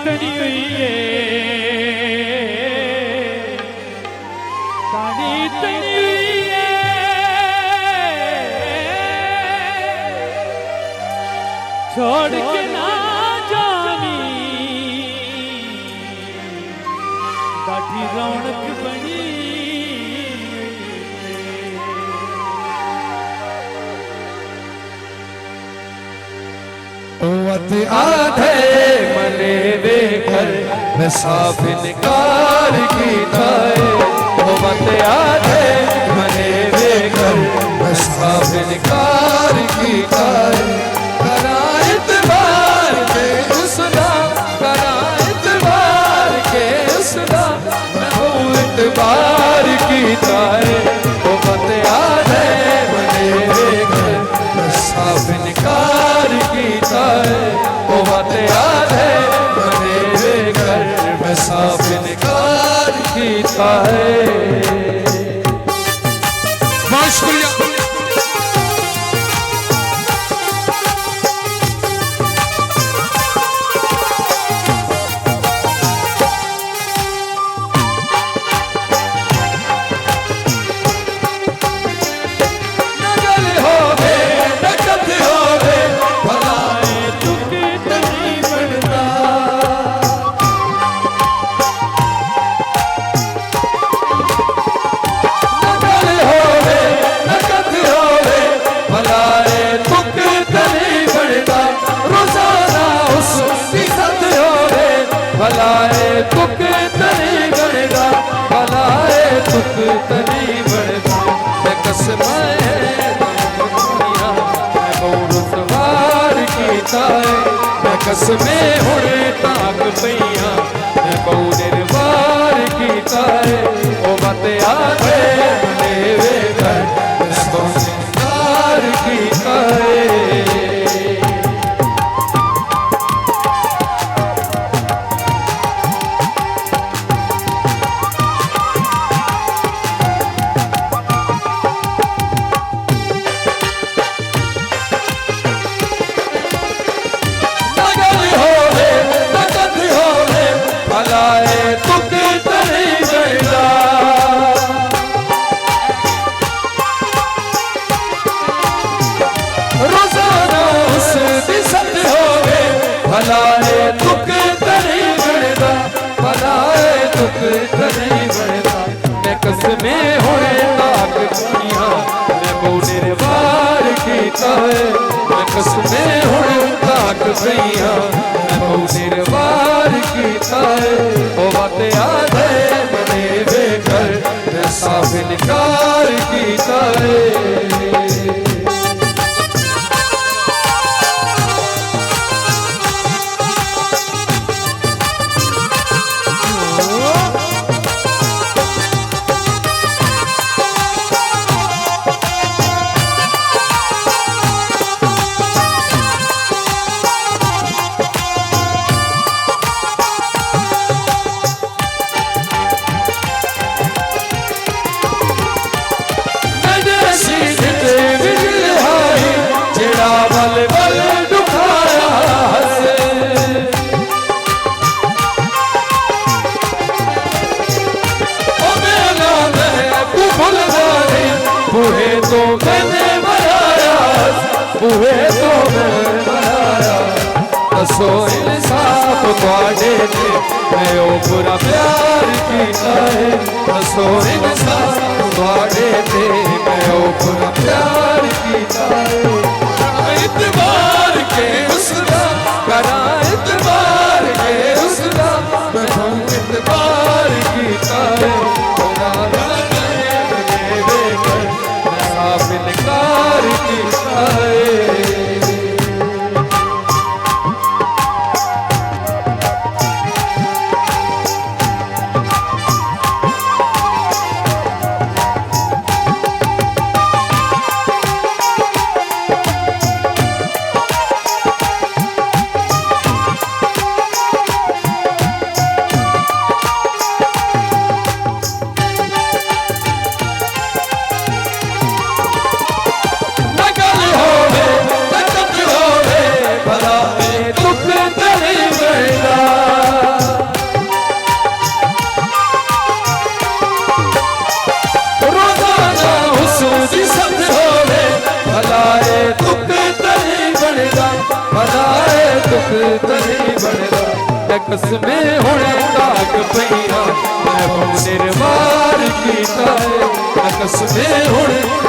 तनी हुई है कानी तनी हुई है छोड़ के ना जानी काठी रौनक बनी वत आधे मने बेघर मैं साफ इनकार कीता है वत आधे मने बेघर मैं साफ इनकार कीता है करा इतबार के उसदा करा इतबार के उसदा मैं हूँ इतबार कीता है वत आधे मने बेघर मैं साफ इनकार कीता है वो बात याद है मने बेघर मैं साफ इनकार कीता है। बहुत शुक्रिया। भलाए तुक तनी बनदा भलाए तुक तनी बनदा मैं कसमाए दुनिया मैं बहुत वार कीता है मैं कसमे हुणे ताक पईया मैं बहुत निर्वार कीता है ओ बात याद है मने बेघर मैं बहुत इनकार कीता है। भलाए तुक तनी बनदा भलाए तुक तनी बनदा मैं कसमे हुणे ताक दुनिया मैं बहुत निर्वार कीता है मैं कसमे हुणे ताक पईया मैं बहुत निर्वार कीता है ओ बात याद है मने बेघर मैं साफ इनकार कीता है। बूहे तो मैंने बनाया बूहे तो मैंने बनाया दसो इंसाफ तुहाडे ते मैं ओ बुरा प्यार कीता है दसो इंसाफ तुहाडे ते मैं ओ बुरा प्यार कीता है इतबार के उसदा करा इतबार के उसदा मैं हूँ इतबार कीता है इनकार कीता है। नहीं बनदा मैं कसमे हुणे ताक पईया मैं बहु निर्वार कीता है मैं कसमे हुणे